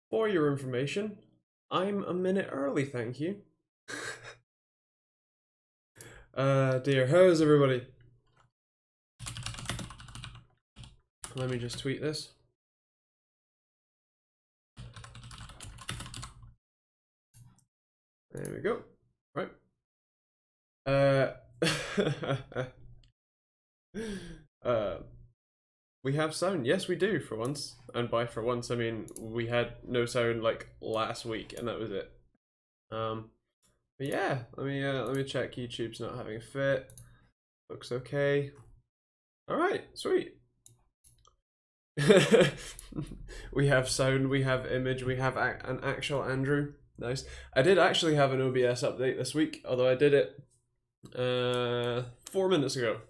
For your information, I'm a minute early, thank you. Dear, how's everybody? Let me just tweet this. There we go. Right. We have sound. Yes, we do for once. And by for once, I mean we had no sound like last week, and that was it. But yeah, let me check. YouTube's not having a fit. Looks okay. All right, sweet. We have sound, we have image, we have an actual Andrew. Nice. I did actually have an OBS update this week, although I did it 4 minutes ago.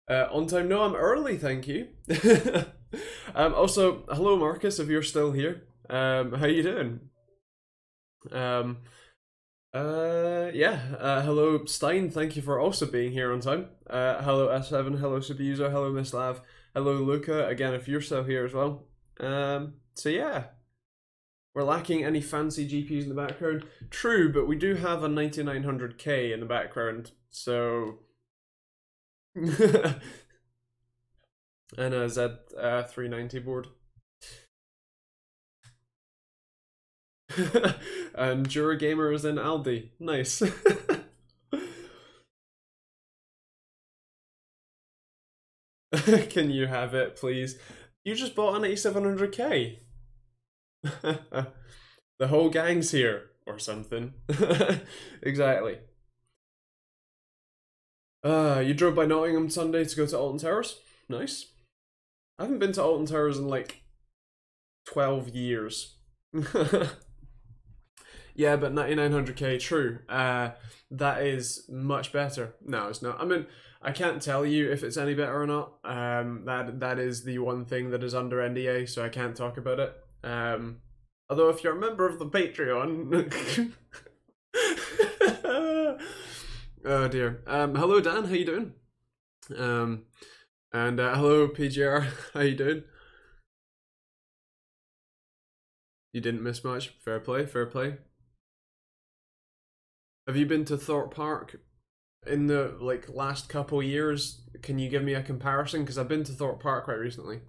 On time? No, I'm early, thank you. Also, hello Marcus, if you're still here. How you doing? Hello Stein, thank you for also being here on time. Hello S7, hello Subuser, hello Mislav, hello Luca, again if you're still here as well. So yeah, we're lacking any fancy GPUs in the background. True, but we do have a 9900K in the background, so... and a Z390 board. And Gamer is in Aldi. Nice. Can you have it, please? You just bought an A700K. The whole gang's here, or something. Exactly. You drove by Nottingham Sunday to go to Alton Towers? Nice. I haven't been to Alton Towers in like 12 years. Yeah, but 9900K, true. That is much better. No, it's not. I mean, I can't tell you if it's any better or not. That is the one thing that is under NDA, so I can't talk about it. Although if you're a member of the Patreon... Oh dear. Hello Dan, how you doing? And hello PGR, how you doing? You didn't miss much. Fair play, fair play. Have you been to Thorpe Park in the last couple years? Can you give me a comparison? Because I've been to Thorpe Park quite recently.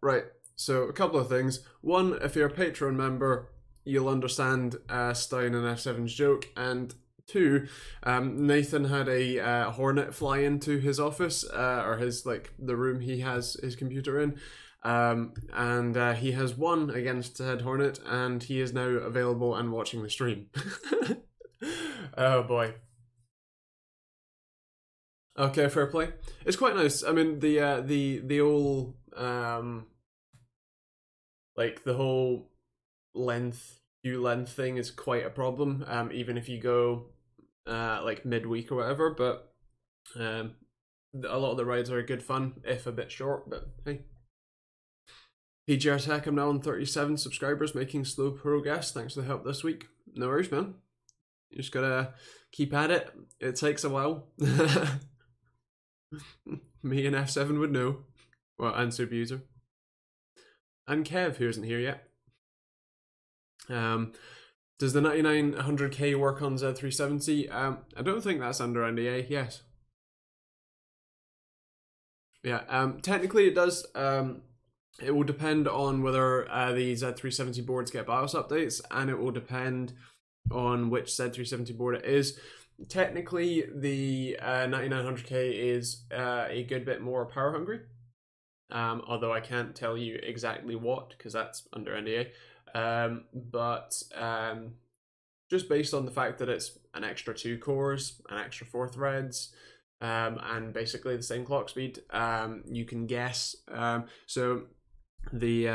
Right, so a couple of things. One, if you're a Patreon member, you'll understand Stein and F7's joke, and two, Nathan had a hornet fly into his office, or his, the room he has his computer in, and he has won against said hornet, and he is now available and watching the stream. Oh boy. Okay, fair play. It's quite nice. I mean, the whole the whole queue length thing is quite a problem. Even if you go midweek or whatever, but a lot of the rides are good fun, if a bit short. But hey, PGR Tech, I'm now on 37 subscribers, making slow progress. Thanks for the help this week. No worries, man. You just gotta keep at it. It takes a while. Me and F7 would know. Well, and Subuser. And Kev, who isn't here yet. Does the 9900K work on Z370? I don't think that's under NDA, yes. Yeah, technically it does. It will depend on whether the Z370 boards get BIOS updates, and it will depend on which Z370 board it is. Technically, the 9900K is a good bit more power hungry, although I can't tell you exactly what, because that's under NDA. But just based on the fact that it's an extra 2 cores, an extra 4 threads, and basically the same clock speed, you can guess. So the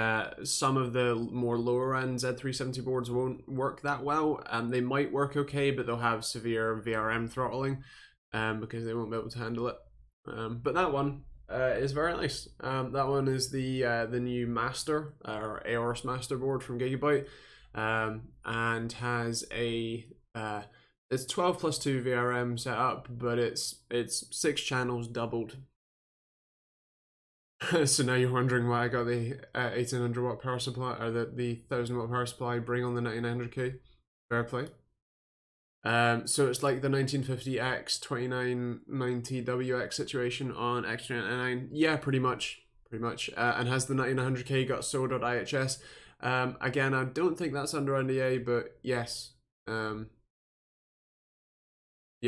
some of the more lower end Z370 boards won't work that well. They might work okay, but they'll have severe VRM throttling because they won't be able to handle it. But that one is very nice. That one is the new Master or Aorus Master board from Gigabyte, and has a it's 12 plus 2 VRM set up, but it's 6 channels doubled. So now you're wondering why I got the 1800 watt power supply, or the 1000 watt power supply. Bring on the 9900K. Fair play. So it's like the 1950X 2990WX situation on X399. Yeah, pretty much. And has the 9900K got so.ihs. Again, I don't think that's under NDA, but yes. Yeah,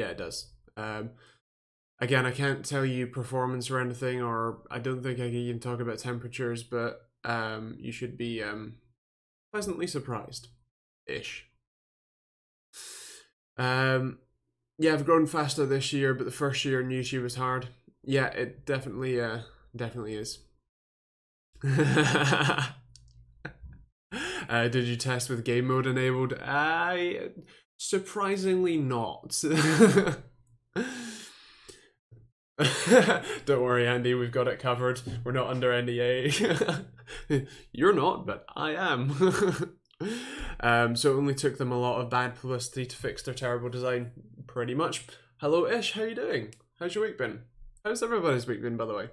it does. Again, I can't tell you performance or anything, or I don't think I can even talk about temperatures, but you should be pleasantly surprised-ish. Yeah, I've grown faster this year, but the first year in YouTube was hard. Yeah, it definitely is. Did you test with game mode enabled? Surprisingly not. Don't worry, Andy, we've got it covered. We're not under NDA. You're not, but I am. So it only took them a lot of bad publicity to fix their terrible design, pretty much. Hello Ish, how you doing? How's your week been? How's everybody's week been, by the way?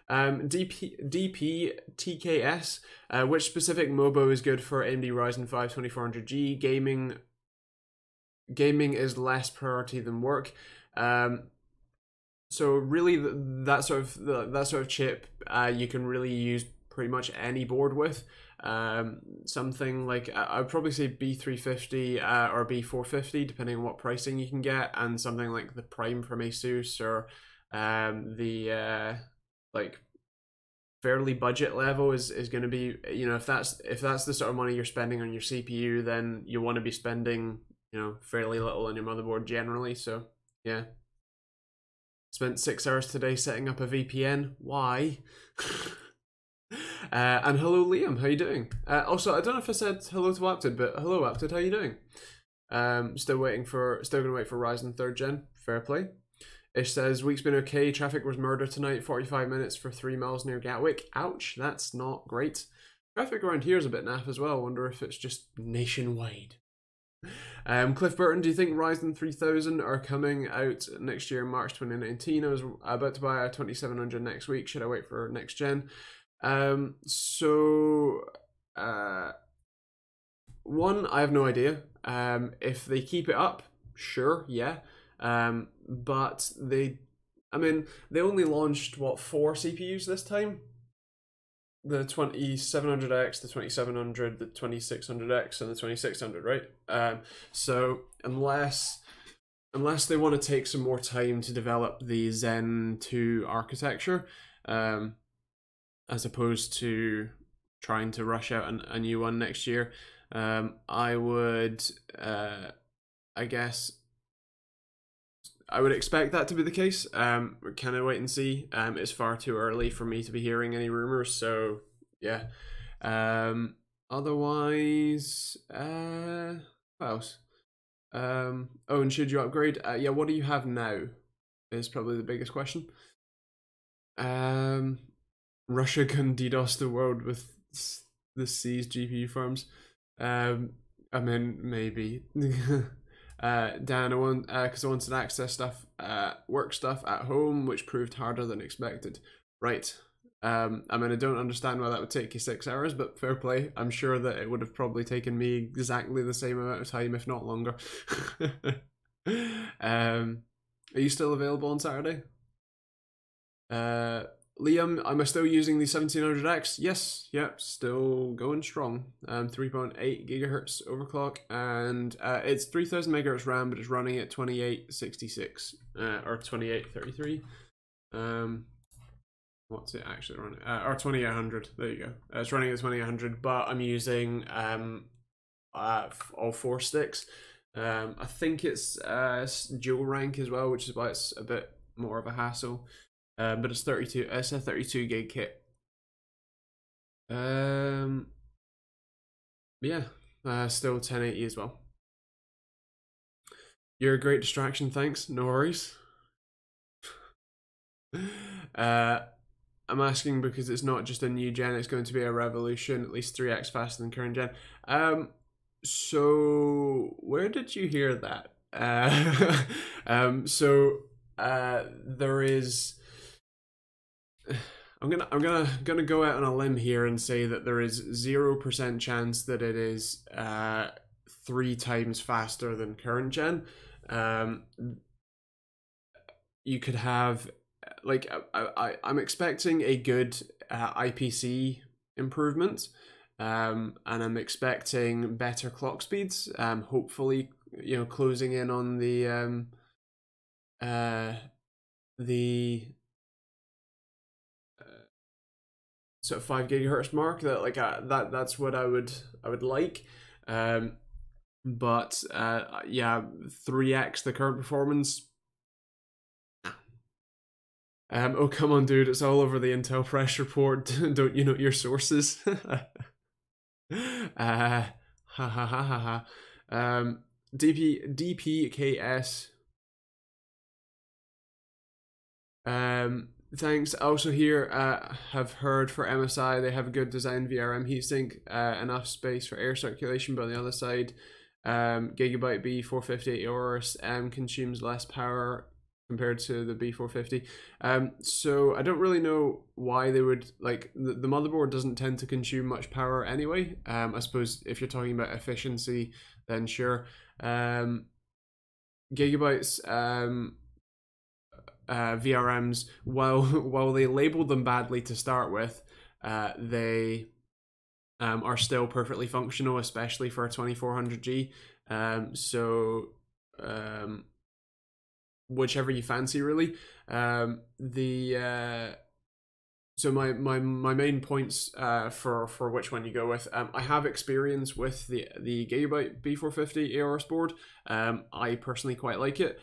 DPTKS, which specific MOBO is good for AMD Ryzen 5 2400G? Gaming is less priority than work. So really, that sort of chip, you can really use pretty much any board with. Something like I'd probably say B350 or B450, depending on what pricing you can get, and something like the Prime from Asus, or the like fairly budget level is going to be, you know, if that's the sort of money you're spending on your CPU, then you want to be spending, you know, fairly little on your motherboard generally. So yeah. Spent 6 hours today setting up a VPN. Why? And hello Liam, how you doing? Also, I don't know if I said hello to Apted, but hello Apted, how you doing? Still gonna wait for Ryzen 3rd gen. Fair play. Ish says, week's been okay. Traffic was murder tonight. 45 minutes for 3 miles near Gatwick. Ouch, that's not great. Traffic around here is a bit naff as well. I wonder if it's just nationwide. Cliff Burton, do you think Ryzen 3000 are coming out next year, March 2019? I was about to buy a 2700 next week. Should I wait for next gen? One, I have no idea. If they keep it up, sure, yeah. But they only launched, what, 4 CPUs this time? The 2700X, the 2700, the 2600X, and the 2600, right? So unless they want to take some more time to develop the Zen 2 architecture, as opposed to trying to rush out a new one next year, I would, I guess, I would expect that to be the case. We're kind of wait and see. It's far too early for me to be hearing any rumors, so yeah. Otherwise, what else? Oh, and should you upgrade? Yeah, what do you have now? Is probably the biggest question. Russia can DDoS the world with the seized GPU farms. I mean, maybe. Dan, because I wanted access stuff, work stuff at home, which proved harder than expected. Right. I mean, I don't understand why that would take you 6 hours, but fair play. I'm sure that it would have probably taken me exactly the same amount of time, if not longer. Are you still available on Saturday? Liam, am I still using the 1700X? Yes, yep, still going strong. 3.8 gigahertz overclock, and it's 3000 megahertz RAM, but it's running at 2866 or 2833. What's it actually running? Or 2800. There you go. It's running at 2800, but I'm using all 4 sticks. I think it's dual rank as well, which is why it's a bit more of a hassle. But it's 32. It's a 32 gig kit. Yeah, still 1080 as well. You're a great distraction. Thanks. No worries. I'm asking because it's not just a new gen, it's going to be a revolution, at least 3x faster than current gen. So where did you hear that? There is. I'm gonna go out on a limb here and say that there is 0% chance that it is 3 times faster than current gen. You could have, like, I'm expecting a good IPC improvement, and I'm expecting better clock speeds. Hopefully, you know, closing in on the sort of 5 gigahertz mark. That like that's what I would like. But yeah, 3x the current performance. Oh, come on, dude, it's all over the Intel press report. Don't you know your sources? Ha ha ha ha ha. DPKS. Thanks. Also here, have heard for MSI they have a good design VRM heatsink, enough space for air circulation, but on the other side, Gigabyte B450 Aorus consumes less power compared to the B450. So I don't really know why they would, like, the motherboard doesn't tend to consume much power anyway. I suppose if you're talking about efficiency, then sure. Gigabyte's VRMs, while they labeled them badly to start with, they are still perfectly functional, especially for a 2400G. Whichever you fancy, really. So my main points for which one you go with. I have experience with the Gigabyte B450 Aorus board. I personally quite like it.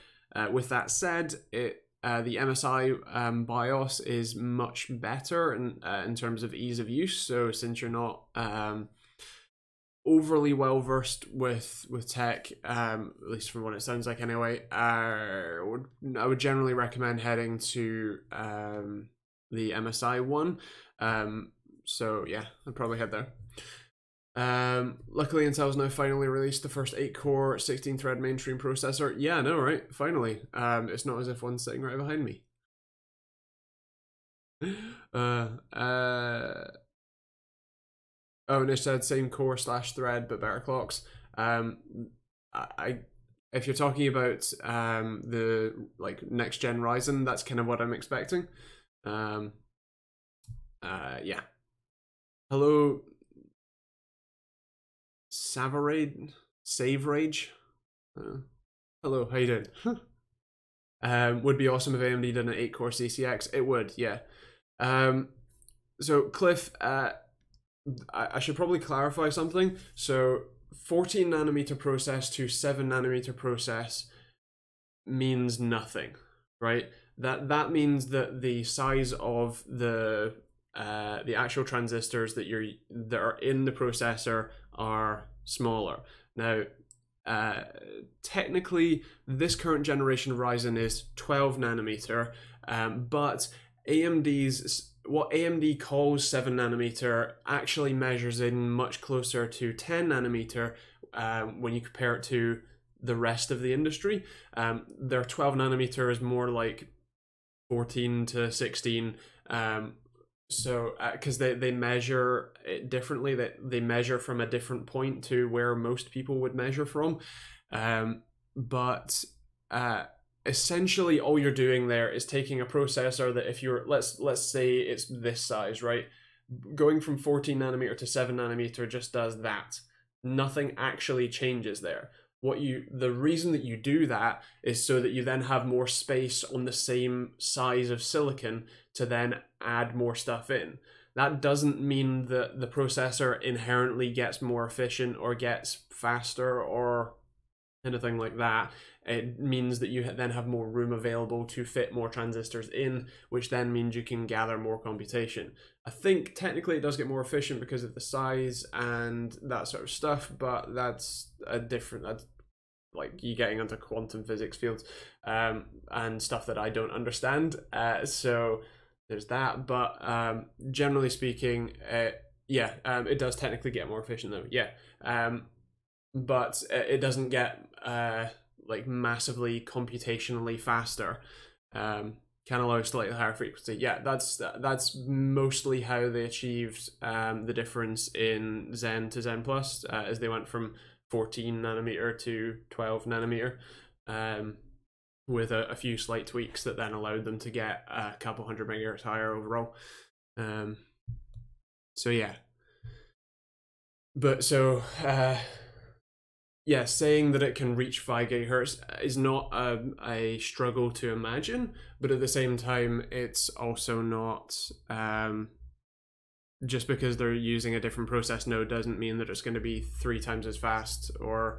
With that said, the MSI BIOS is much better in terms of ease of use. So since you're not overly well versed with tech, at least from what it sounds like anyway, I would generally recommend heading to the MSI one. So yeah, I'd probably head there. Luckily Intel's now finally released the first 8-core 16-thread mainstream processor. Yeah, I know, right? Finally. It's not as if one's sitting right behind me. Oh, Nish said same core / thread but better clocks. If you're talking about the like next gen Ryzen, that's kind of what I'm expecting. Yeah. Hello, Save Rage. Hello, how you doing? Would be awesome if AMD did an 8-core CCX. It would, yeah. So Cliff, I should probably clarify something. So 14 nanometer process to 7 nanometer process means nothing, right? That means that the size of the actual transistors that are in the processor are smaller. Now, technically, this current generation Ryzen is 12 nanometer, but what AMD calls 7 nanometer actually measures in much closer to 10 nanometer when you compare it to the rest of the industry. Their 12 nanometer is more like 14 to 16. So because they measure it differently, that they measure from a different point to where most people would measure from, but essentially all you're doing there is taking a processor that, if you're let's say it's this size, right, going from 14 nanometer to 7 nanometer just does that. Nothing actually changes there. The reason that you do that is so that you then have more space on the same size of silicon to then add more stuff in. That doesn't mean that the processor inherently gets more efficient or gets faster or anything like that. It means that you then have more room available to fit more transistors in, which then means you can gather more computation. I think technically it does get more efficient because of the size and that sort of stuff, but that's like you getting into quantum physics fields and stuff that I don't understand. So there's that. But generally speaking, yeah, it does technically get more efficient though. Yeah, but it doesn't get like massively computationally faster. Can allow slightly higher frequency. Yeah, that's mostly how they achieved the difference in Zen to Zen Plus, as they went from 14 nanometer to 12 nanometer, with a few slight tweaks that then allowed them to get a couple hundred megahertz higher overall. So yeah, but so yeah, saying that it can reach 5 gigahertz is not a struggle to imagine, but at the same time, it's also not, just because they're using a different process node doesn't mean that it's going to be 3 times as fast, or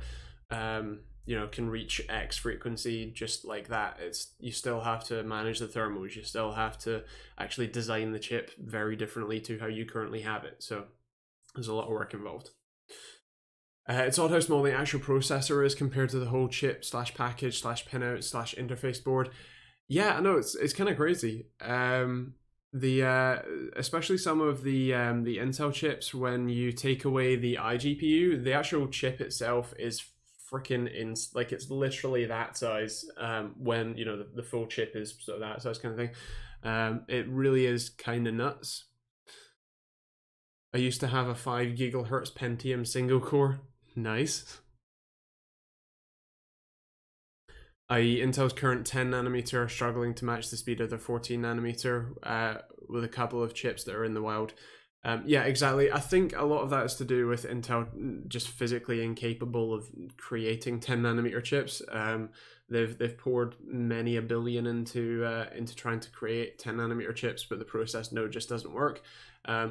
you know, can reach X frequency just like that. It's, you still have to manage the thermals, you still have to actually design the chip very differently to how you currently have it, so there's a lot of work involved. It's odd how small the actual processor is compared to the whole chip slash package slash pinout slash interface board. Yeah, I know, it's kind of crazy. Especially some of the Intel chips, when you take away the iGPU, the actual chip itself is freaking like it's literally that size. When you know the full chip is sort of that size kind of thing. It really is kind of nuts. I used to have a 5 gigahertz Pentium single core. Nice. i.e. Intel's current 10 nanometer are struggling to match the speed of their 14 nanometer with a couple of chips that are in the wild. Yeah, exactly. I think a lot of that is to do with Intel just physically incapable of creating 10 nanometer chips. They've poured many a billion into trying to create 10 nanometer chips, but the process node just doesn't work.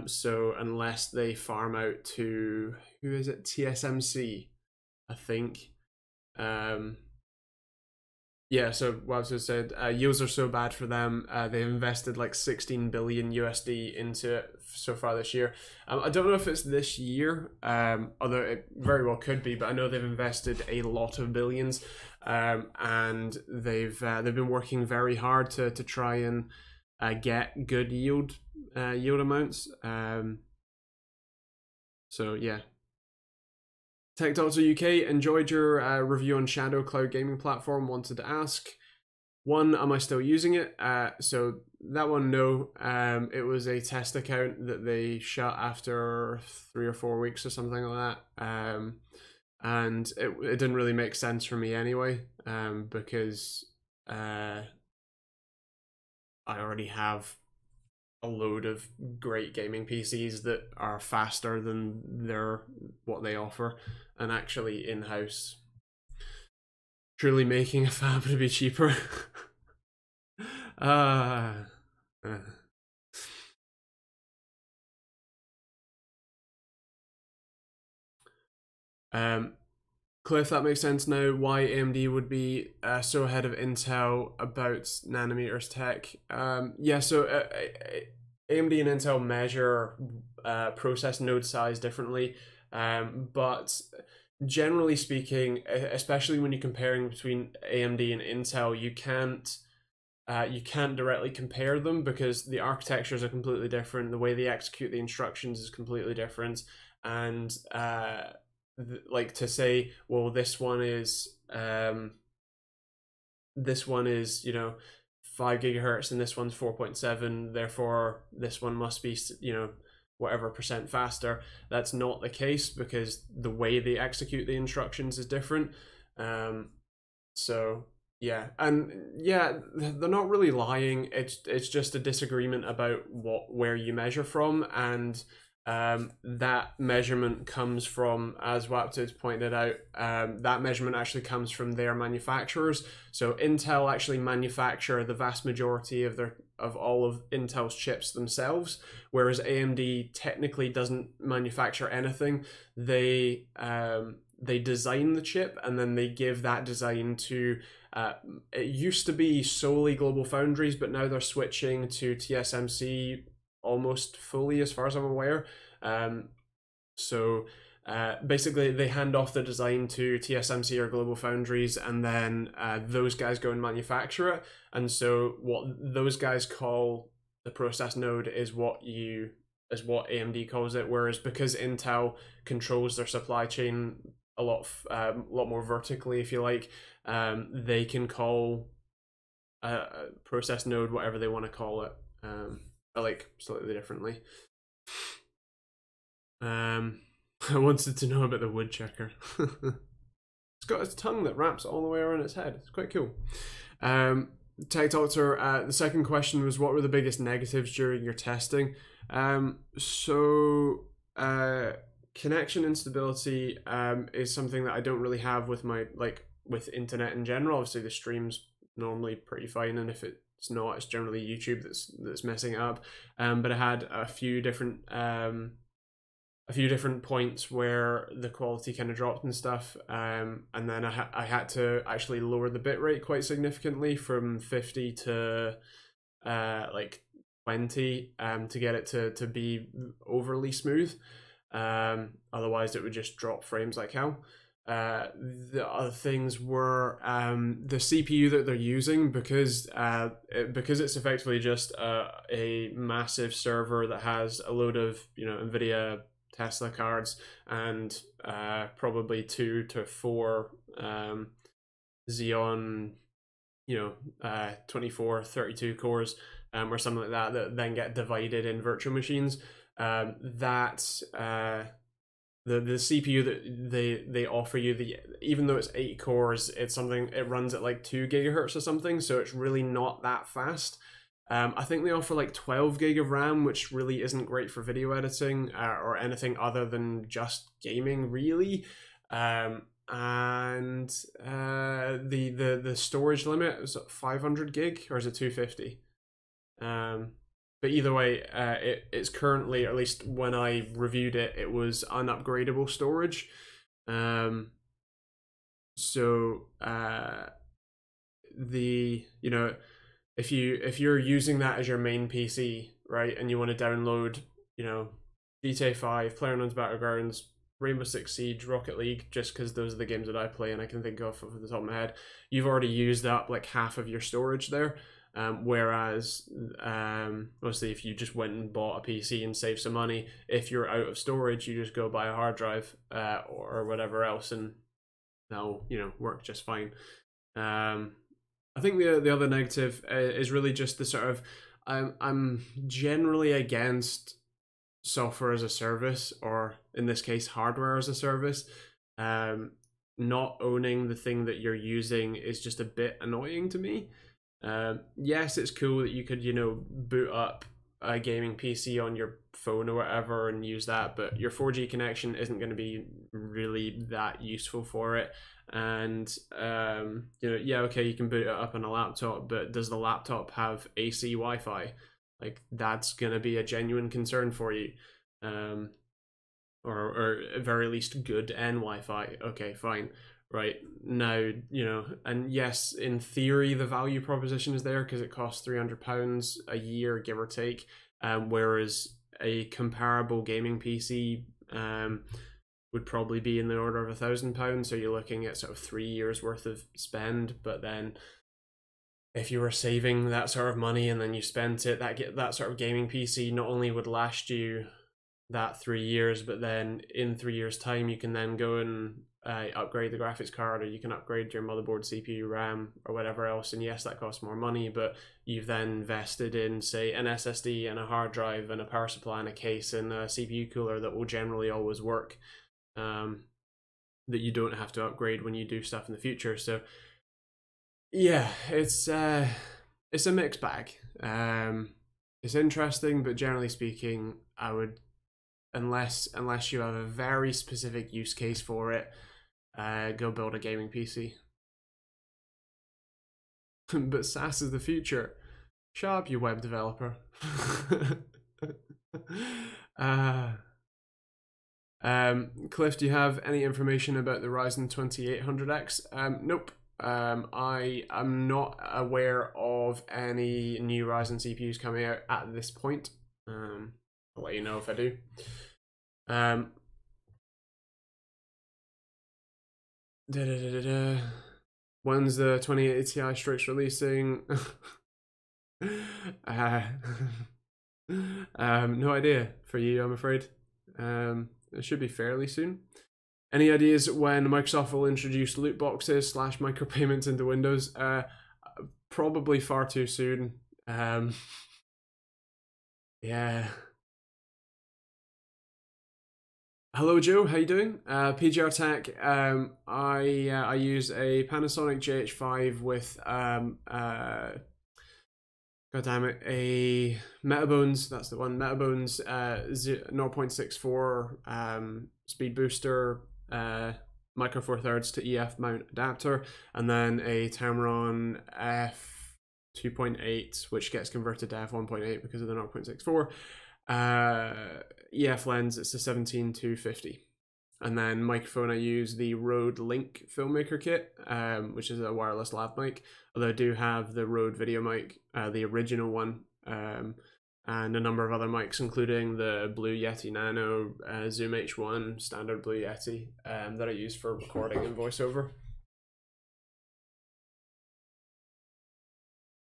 So unless they farm out to, who is it, TSMC, I think. Yeah, so what I said, yields are so bad for them. They've invested like 16 billion USD into it so far this year. I don't know if it's this year, although it very well could be, but I know they've invested a lot of billions, and they've been working very hard to try and get good yield amounts. So yeah. Tech Doctor UK enjoyed your review on Shadow Cloud Gaming Platform. Wanted to ask, one, am I still using it? So that one, no. It was a test account that they shut after 3 or 4 weeks or something like that. And it didn't really make sense for me anyway, because I already have a load of great gaming PCs that are faster than what they offer, and actually in-house truly making a fab to be cheaper. Cliff, that makes sense now why AMD would be so ahead of Intel about nanometers tech. Yeah, so AMD and Intel measure process node size differently, but generally speaking, especially when you're comparing between AMD and Intel, you can't directly compare them because the architectures are completely different. The way they execute the instructions is completely different, and like to say, well, this one is you know 5 gigahertz and this one's 4.7, therefore this one must be, you know, whatever percent faster. That's not the case because the way they execute the instructions is different. So yeah, and yeah, they're not really lying. It's just a disagreement about where you measure from, and that measurement comes from, as Waptid pointed out, that measurement actually comes from their manufacturers. So Intel actually manufacture the vast majority of all of Intel's chips themselves, whereas AMD technically doesn't manufacture anything. They design the chip and then they give that design to it used to be solely Global Foundries, but now they're switching to TSMC almost fully, as far as I'm aware. So basically they hand off the design to TSMC or Global Foundries, and then those guys go and manufacture it. And so what those guys call the process node is what AMD calls it, whereas because Intel controls their supply chain a lot more vertically, if you like, they can call a process node whatever they want to call it, like slightly differently. I wanted to know about the woodchucker. It's got its tongue that wraps all the way around its head. It's quite cool. Tech Doctor, the second question was, what were the biggest negatives during your testing? Connection instability is something that I don't really have with my, with internet in general. Obviously the stream's normally pretty fine, and if it's not, it's generally YouTube that's messing it up. But I had a few different points where the quality kind of dropped and stuff, and then I had to actually lower the bitrate quite significantly from 50 to like 20 to get it to be overly smooth. Otherwise it would just drop frames like hell. The other things were the CPU that they're using, because it's effectively just a massive server that has a load of, you know, NVIDIA Tesla cards and probably 2 to 4 Xeon, you know, 24, 32 cores or something like that then get divided in virtual machines. The CPU that they offer you, even though it's 8 cores, it runs at like 2 gigahertz or something, so it's really not that fast. I think they offer like 12 gig of RAM, which really isn't great for video editing or anything other than just gaming, really. And the storage limit is 500 gig, or is it 250? But either way, it's currently, or at least when I reviewed it, it was unupgradable storage. You know, if you're using that as your main PC, right, and you want to download, you know, GTA 5, PlayerUnknown's Battlegrounds, Rainbow Six Siege, Rocket League, just because those are the games that I play and I can think of off the top of my head, you've already used up like half of your storage there. Whereas obviously if you just went and bought a PC and saved some money, if you're out of storage, you just go buy a hard drive or whatever else, and that'll, you know, work just fine. I think the other negative is really just the sort of, I'm generally against software as a service, or in this case hardware as a service. Not owning the thing that you're using is just a bit annoying to me. Yes, it's cool that you could, you know, boot up a gaming PC on your phone or whatever and use that, but your 4G connection isn't going to be really that useful for it. And you know, yeah, okay, you can boot it up on a laptop, but does the laptop have AC Wi-Fi? Like, that's going to be a genuine concern for you. Or at very least good N Wi-Fi. Okay, fine. Right, now, you know, and yes, in theory the value proposition is there because it costs £300 a year, give or take, whereas a comparable gaming PC would probably be in the order of £1,000, so you're looking at sort of 3 years worth of spend. But then if you were saving that sort of money and then you spent it, that sort of gaming PC not only would last you that 3 years, but then in 3 years time you can then go and upgrade the graphics card, or you can upgrade your motherboard, CPU, RAM, or whatever else. And yes, that costs more money, but you've then invested in, say, an SSD and a hard drive and a power supply and a case and a CPU cooler that will generally always work, that you don't have to upgrade when you do stuff in the future. So yeah, it's a mixed bag. It's interesting, but generally speaking, I would, unless you have a very specific use case for it, go build a gaming PC. But SaaS is the future. Shut up, you web developer. Cliff, do you have any information about the Ryzen 2800X? Nope. I am not aware of any new Ryzen CPUs coming out at this point. I'll let you know if I do. When's the 2080 Ti Strix releasing? No idea for you, I'm afraid. It should be fairly soon. Any ideas when Microsoft will introduce loot boxes / micropayments into Windows? Probably far too soon. Yeah. Hello Joe, how you doing? PGR Tech. I use a Panasonic JH5 with God damn it, a Metabones. That's the one. Metabones 0.64 speed booster, micro four thirds to EF mount adapter, and then a Tamron F 2.8, which gets converted to F 1.8 because of the 0.64. EF lens, it's a 17250. And then microphone, I use the Rode Link Filmmaker Kit, which is a wireless lav mic. Although I do have the Rode video mic, the original one, and a number of other mics, including the Blue Yeti Nano, Zoom H1, standard Blue Yeti, that I use for recording and voiceover.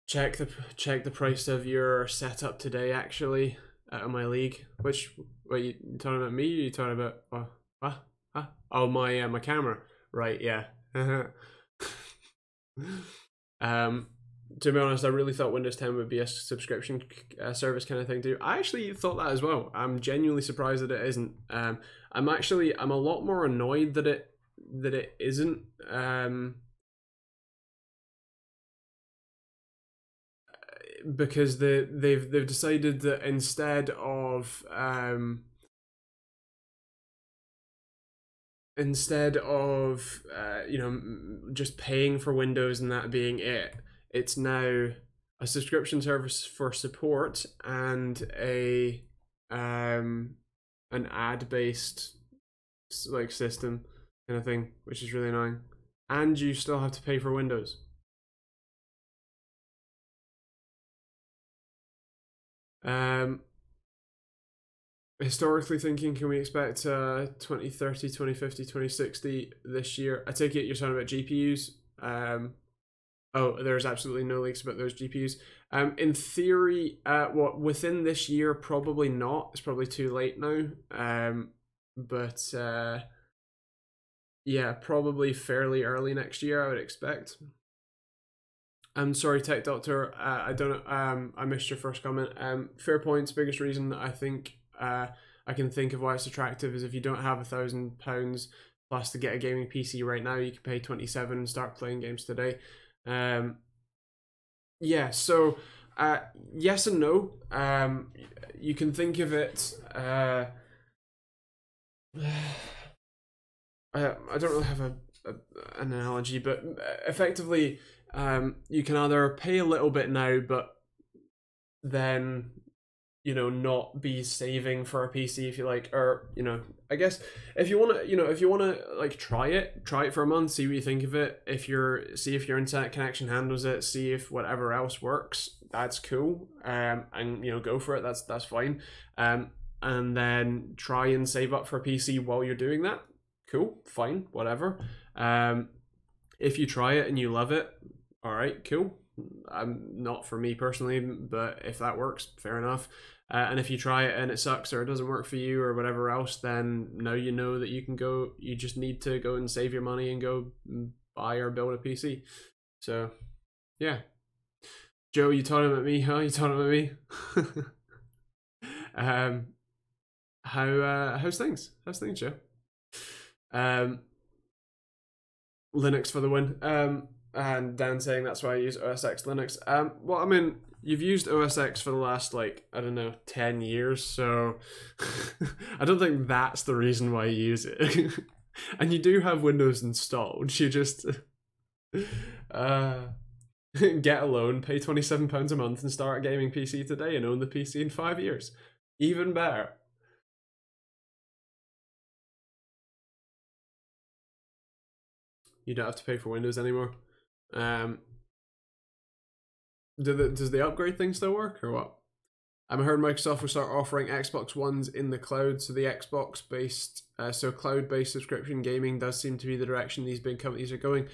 Check the price of your setup today, actually, at my league. Which, what, you talking about me? Or you talking about what? Huh? Oh, my camera. Right, yeah. To be honest, I really thought Windows 10 would be a subscription service kind of thing too. I actually thought that as well. I'm genuinely surprised that it isn't. I'm a lot more annoyed that it isn't. Because they've decided that instead of just paying for Windows and that being it, it's now a subscription service for support and an ad-based like system kind of thing, which is really annoying. And you still have to pay for Windows. Historically thinking, can we expect 2030, 2050, 2060 this year? I take it you're talking about GPUs. Oh, there's absolutely no leaks about those GPUs. In theory, within this year, probably not. It's probably too late now. But yeah, probably fairly early next year, I would expect. I'm sorry, Tech Doctor. I don't. I missed your first comment. Fair points. Biggest reason I think I can think of why it's attractive is if you don't have £1,000 plus to get a gaming PC right now, you can pay 27 and start playing games today. Yeah. So yes and no. You can think of it. I don't really have an analogy, but effectively. You can either pay a little bit now, but then, not be saving for a PC if you like, or, I guess if you want to, like try it for a month, see what you think of it. See if your internet connection handles it, see if whatever else works, that's cool. And go for it. That's fine. And then try and save up for a PC while you're doing that. Cool, fine, whatever. If you try it and you love it, all right, cool. Not for me personally, but if that works, fair enough. And if you try it and it sucks or it doesn't work for you or whatever else, then now you know that you just need to go and save your money and go buy or build a PC. So, yeah. Joe, you talking about me, huh? You talking about me? How's things? How's things, Joe? Linux for the win. And Dan saying that's why I use OS X Linux. Well, I mean, you've used OS X for the last, 10 years, so I don't think that's the reason why you use it. And you do have Windows installed. You just get a loan, pay £27 a month, and start a gaming PC today and own the PC in 5 years. Even better. You don't have to pay for Windows anymore. Does the upgrade thing still work or what? I heard Microsoft will start offering Xbox Ones in the cloud, so the Xbox-based, so cloud-based subscription gaming does seem to be the direction these big companies are going.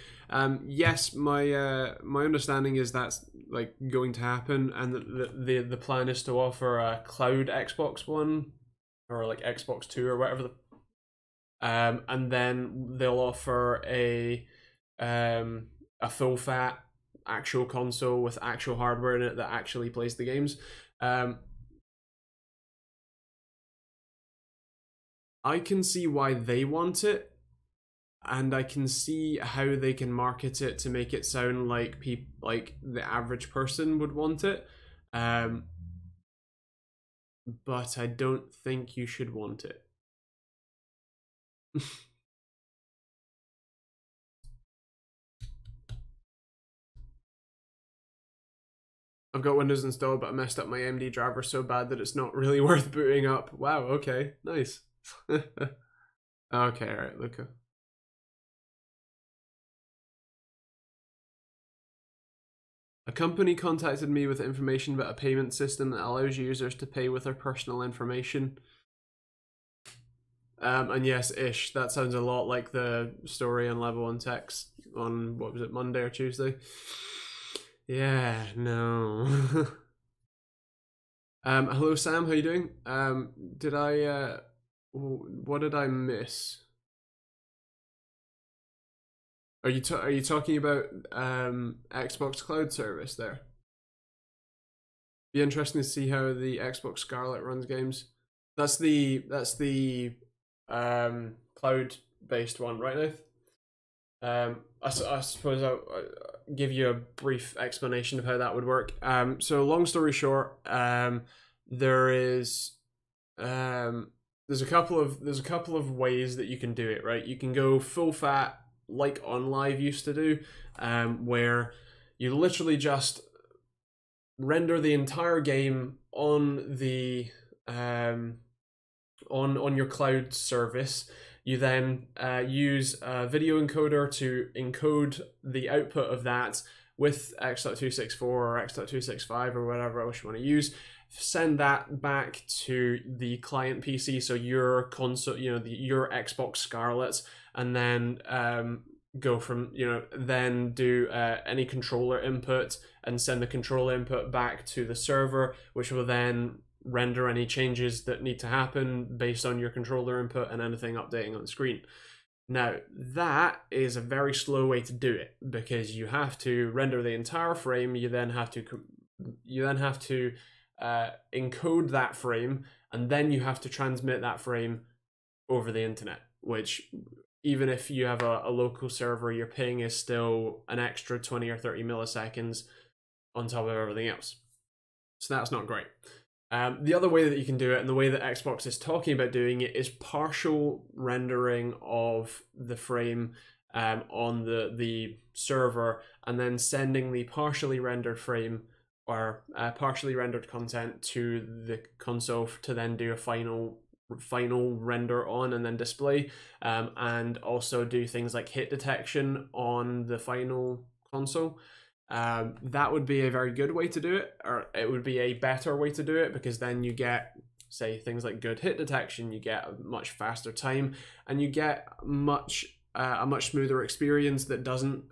Yes, my understanding is that's like going to happen, and the plan is to offer a cloud Xbox One or like Xbox Two or whatever and then they'll offer a full fat actual console with actual hardware in it that actually plays the games. I can see why they want it, and I can see how they can market it to make it sound like like the average person would want it. But I don't think you should want it. I've got Windows installed, but I messed up my AMD driver so bad that it's not really worth booting up. Wow, okay, nice. Okay, alright, Luca. A company contacted me with information about a payment system that allows users to pay with their personal information. And yes, ish, that sounds a lot like the story on Level 1 Techs on, what was it, Monday or Tuesday? Yeah, no. Hello Sam, how you doing? Did I, what did I miss? Are you talking about Xbox Cloud Service there? Be interesting to see how the Xbox Scarlet runs games. That's the cloud based one, right, Nath? I suppose I'll give you a brief explanation of how that would work. So long story short, there's a couple of ways that you can do it, right? You can go full fat like OnLive used to do, where you literally just render the entire game on the on your cloud service. You then use a video encoder to encode the output of that with X.264 or X.265 or whatever else you want to use. Send that back to the client PC, so your console, your Xbox Scarlets, and then go from, then do any controller input and send the controller input back to the server, which will then render any changes that need to happen based on your controller input and anything updating on the screen. Now, that is a very slow way to do it, because you have to render the entire frame, you then have to encode that frame, and then you have to transmit that frame over the internet, which, even if you have a local server, your ping is still an extra 20 or 30 milliseconds on top of everything else. So that's not great. The other way that you can do it, and the way that Xbox is talking about doing it, is partial rendering of the frame on the server, and then sending the partially rendered frame or partially rendered content to the console to then do a final render on and then display, and also do things like hit detection on the final console. That would be a very good way to do it, or it would be a better way to do it, because then you get, say, things like good hit detection, you get a much faster time, and you get a much smoother experience that doesn't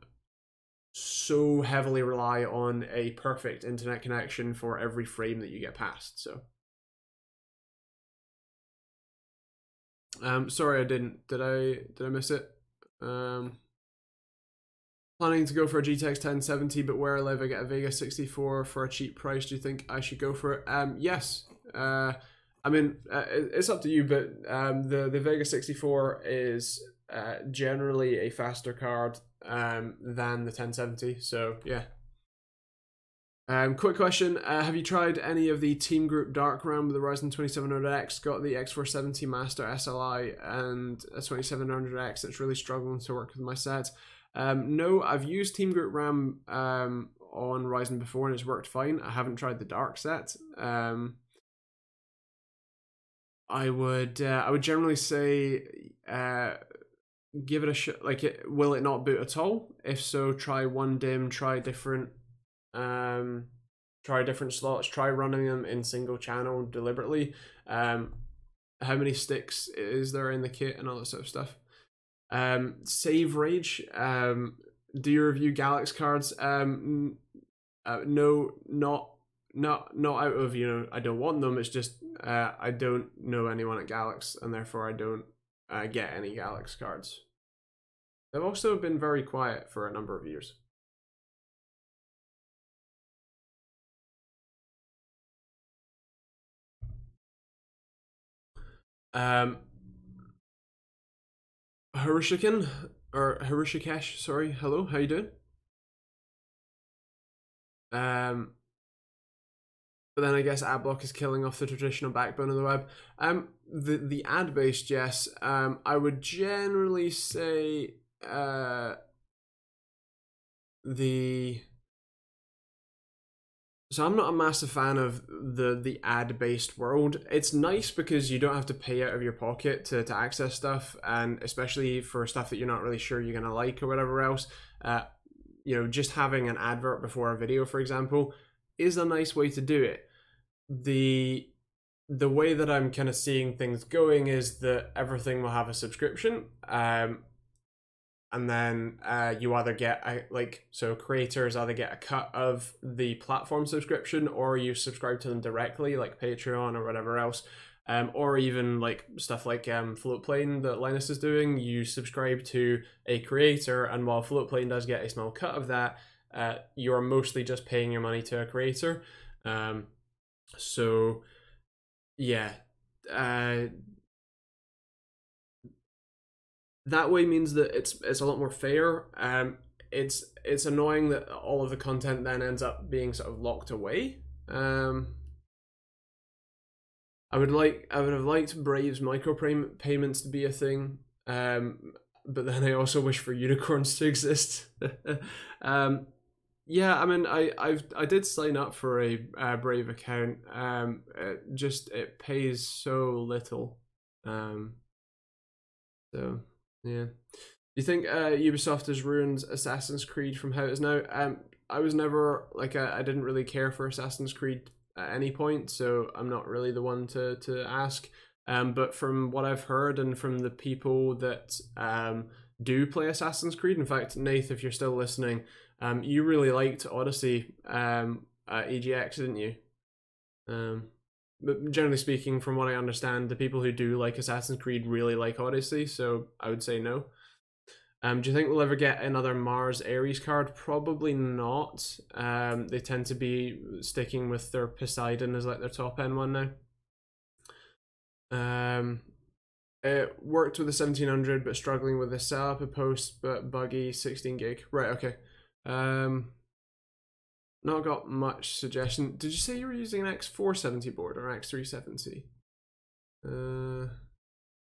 so heavily rely on a perfect internet connection for every frame that you get past. So sorry, I didn't. Did I miss it? Planning to go for a GTX 1070, but where I live I get a Vega 64 for a cheap price. Do you think I should go for it? Yes. I mean, it's up to you, but the Vega 64 is generally a faster card than the 1070, so yeah. Quick question, have you tried any of the Team Group Dark RAM with the Ryzen 2700X? Got the X470 Master SLI and a 2700X. It's really struggling to work with my set. No, I've used Team Group RAM on Ryzen before and it's worked fine. I haven't tried the Dark set. I would generally say give it a shot. Like, will it not boot at all? If so, try one DIMM, try different try different slots, try running them in single channel deliberately. How many sticks is there in the kit and all that sort of stuff. Save Rage, do you review Galax cards? No, not out of, you know, I don't want them. It's just I don't know anyone at Galax, and therefore I don't get any Galax cards. They've also been very quiet for a number of years. Harushikin, or Harushikesh, sorry, hello, how you doing? But then I guess adblock is killing off the traditional backbone of the web. The ad based, yes. I would generally say so I'm not a massive fan of the ad-based world. It's nice because you don't have to pay out of your pocket to access stuff, and especially for stuff that you're not really sure you're gonna like or whatever else. You know, just having an advert before a video, for example, is a nice way to do it. The way that I'm kind of seeing things going is that everything will have a subscription. And then you either get so creators either get a cut of the platform subscription, or you subscribe to them directly, like Patreon or whatever else, or even like stuff like Floatplane that Linus is doing. You subscribe to a creator, and while Floatplane does get a small cut of that, you're mostly just paying your money to a creator. So yeah. That way means that it's a lot more fair. It's annoying that all of the content then ends up being sort of locked away. I would have liked Brave's micro payments to be a thing, but then I also wish for unicorns to exist. Yeah, I mean, I did sign up for a Brave account. It pays so little. So yeah. Do you think Ubisoft has ruined Assassin's Creed from how it is now? I was never like I didn't really care for Assassin's Creed at any point, so I'm not really the one to ask. But from what I've heard and from the people that do play Assassin's Creed, in fact, Nath, if you're still listening, you really liked Odyssey at EGX, didn't you? But generally speaking, from what I understand, the people who do like Assassin's Creed really like Odyssey, so I would say no. Do you think we'll ever get another Mars Ares card? Probably not. They tend to be sticking with their Poseidon as like their top end one now. It worked with the 1700, but struggling with the setup, a post, but buggy 16 gig. Right, okay. Not got much suggestion. Did you say you were using an X470 board or X370?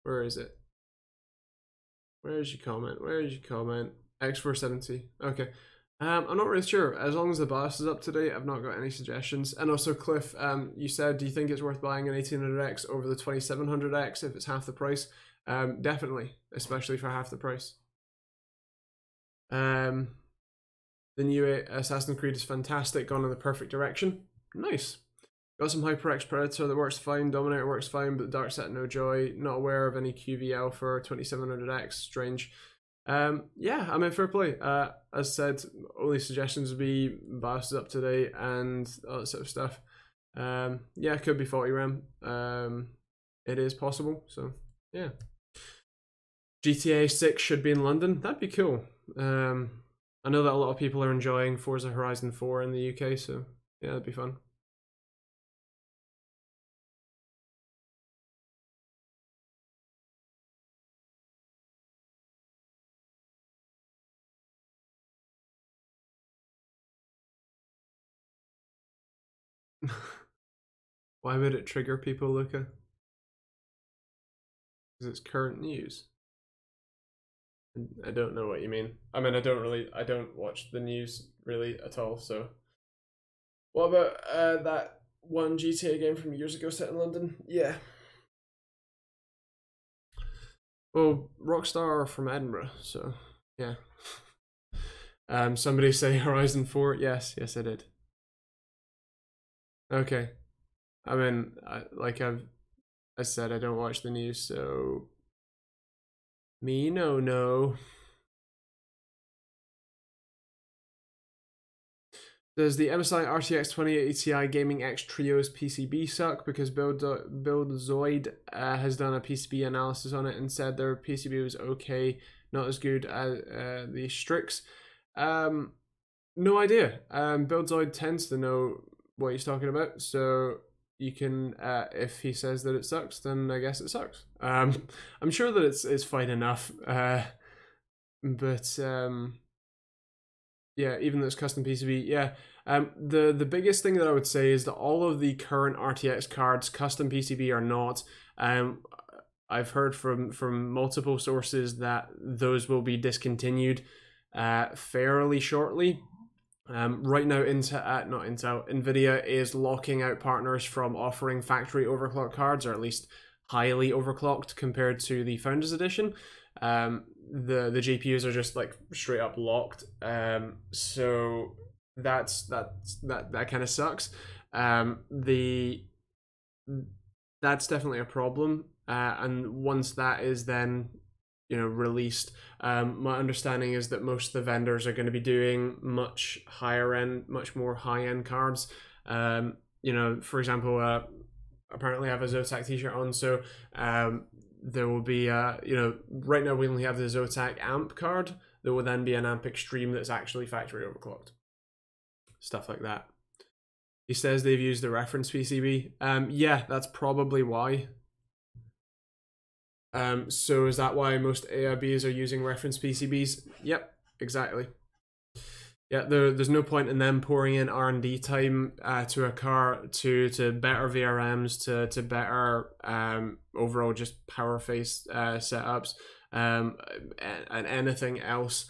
Where is it? Where is your comment? Where is your comment? X470. Okay. I'm not really sure. As long as the BIOS is up to date, I've not got any suggestions. And also, Cliff, you said, do you think it's worth buying an 1800X over the 2700X if it's half the price? Definitely, especially for half the price. The new Assassin's Creed is fantastic, gone in the perfect direction. Nice. Got some HyperX Predator that works fine, Dominator works fine, but Dark Set no joy. Not aware of any QVL for 2700X, strange. Yeah, I mean, fair play. As said, only suggestions would be BIOS is up to date and all that sort of stuff. Yeah, it could be 40 RAM. It is possible, so yeah. GTA 6 should be in London. That'd be cool. I know that a lot of people are enjoying Forza Horizon 4 in the UK, so yeah, that'd be fun. Why would it trigger people, Luca? Because it's current news. I don't know what you mean. I mean, I don't watch the news really at all, so. What about that one GTA game from years ago set in London? Yeah. Well, Rockstar are from Edinburgh, so yeah. Somebody say Horizon 4. Yes, I did. Okay. I mean, I said, I don't watch the news, so me no. Does the MSI RTX 2080 Ti Gaming X Trio's PCB suck? Because Buildzoid has done a PCB analysis on it and said their PCB was okay, not as good as the Strix. No idea. Buildzoid tends to know what he's talking about, so you can, if he says that it sucks, then I guess it sucks. I'm sure that it's fine enough, but yeah, even though it's custom PCB, yeah. The biggest thing that I would say is that all of the current RTX cards, custom PCB or not, I've heard from multiple sources that those will be discontinued fairly shortly. Right now, Nvidia is locking out partners from offering factory overclock cards, or at least highly overclocked compared to the Founders Edition. The GPUs are just like straight up locked. So that kind of sucks. That's definitely a problem. And once that is then released, my understanding is that most of the vendors are going to be doing much higher end, much more high end cards. For example, apparently I have a Zotac t-shirt on, so there will be right now we only have the Zotac amp card. There will then be an amp extreme that's actually factory overclocked, stuff like that. He says they've used the reference PCB. Yeah, that's probably why. So is that why most AIBs are using reference PCBs? Yep, exactly. Yeah, there's no point in them pouring in R&D time to a car to better VRMs, to better overall just power face setups, and anything else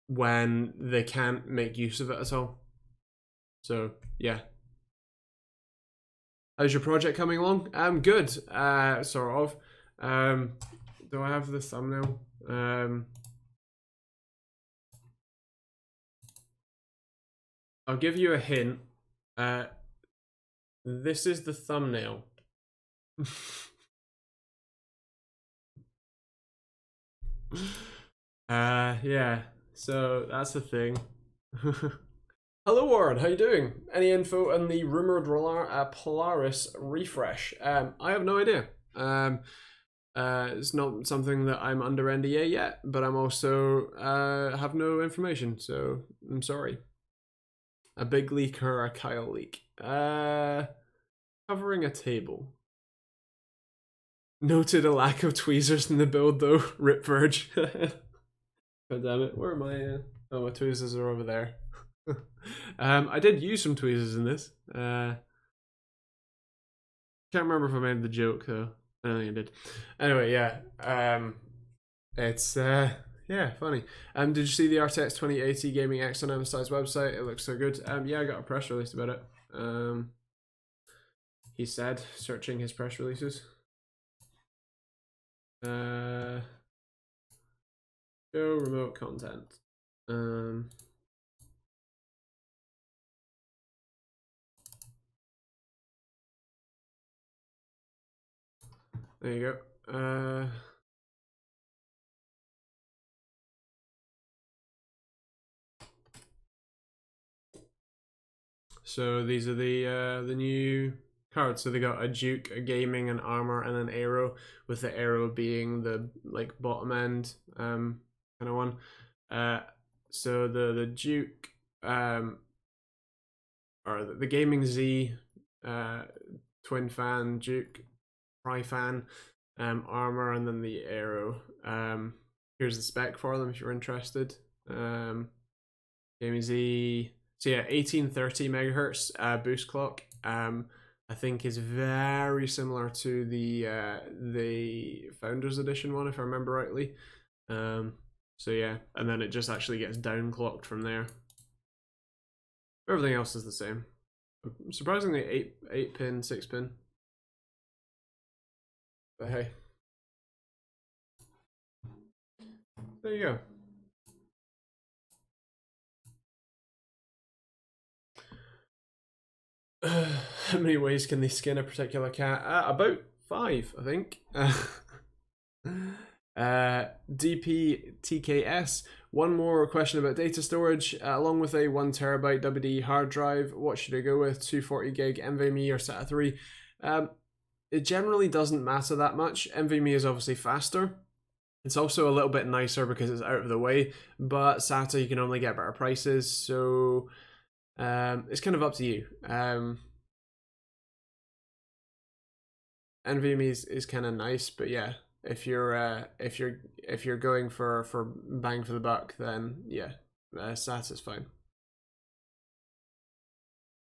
when they can't make use of it at all. So yeah. How's your project coming along? Good, sort of. Do I have the thumbnail? I'll give you a hint. This is the thumbnail. Yeah, so that's the thing. Hello Warren, how you doing? Any info on the rumored Polaris refresh? I have no idea. It's not something that I'm under NDA yet, but I'm also have no information, so I'm sorry. A big leak or a Kyle leak? Covering a table. Noted a lack of tweezers in the build though. Rip Verge. God damn it, where am I? Oh, my tweezers are over there. I did use some tweezers in this. Can't remember if I made the joke though. I don't think I did. Anyway, yeah. It's yeah, funny. Did you see the RTX 2080 Gaming X on MSI's website? It looks so good. Yeah, I got a press release about it. He said, searching his press releases. Show remote content. There you go. So these are the new cards. So they got a Duke, a Gaming, an Armor, and an Aero, with the Aero being the like bottom end kind of one. So the Duke or the Gaming Z, Twin Fan, Duke, Tri Fan, Armor, and then the Aero. Here's the spec for them if you're interested. Gaming Z. So yeah, 1830 megahertz boost clock. I think is very similar to the Founders Edition one, if I remember rightly. So yeah, and then it just actually gets downclocked from there. Everything else is the same. Surprisingly, 8 pin, 6 pin. But hey, there you go. How many ways can they skin a particular cat? About 5, I think. DPTKS. One more question about data storage. Along with a 1TB WD hard drive, what should I go with? 240 gig NVMe or SATA 3? It generally doesn't matter that much. NVMe is obviously faster. It's also a little bit nicer because it's out of the way, but SATA you can only get better prices, so it's kind of up to you. NVMe is kind of nice, but yeah, if you're going for bang for the buck, then yeah, SATA's fine.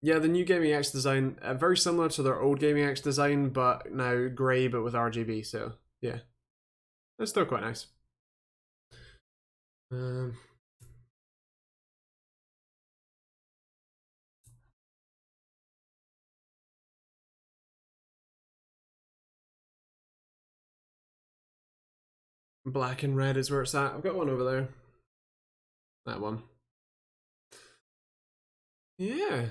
Yeah, the new Gaming X design, very similar to their old Gaming X design, but now grey but with RGB, so yeah. It's still quite nice. Black and red is where it's at. I've got one over there. That one. Yeah.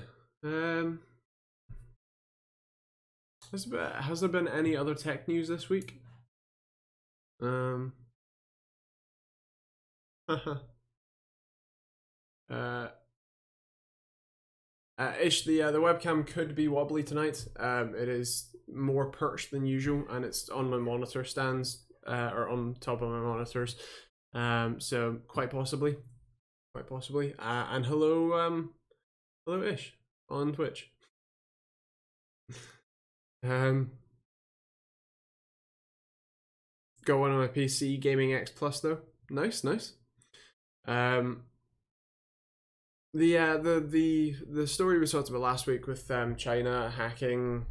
Has there been any other tech news this week? Ish, the webcam could be wobbly tonight. It is more perched than usual, and it's on my monitor stands, or on top of my monitors. So quite possibly. And hello, hello Ish on Twitch. Got one on my PC, Gaming X Plus though. Nice. The story we talked about last week with China hacking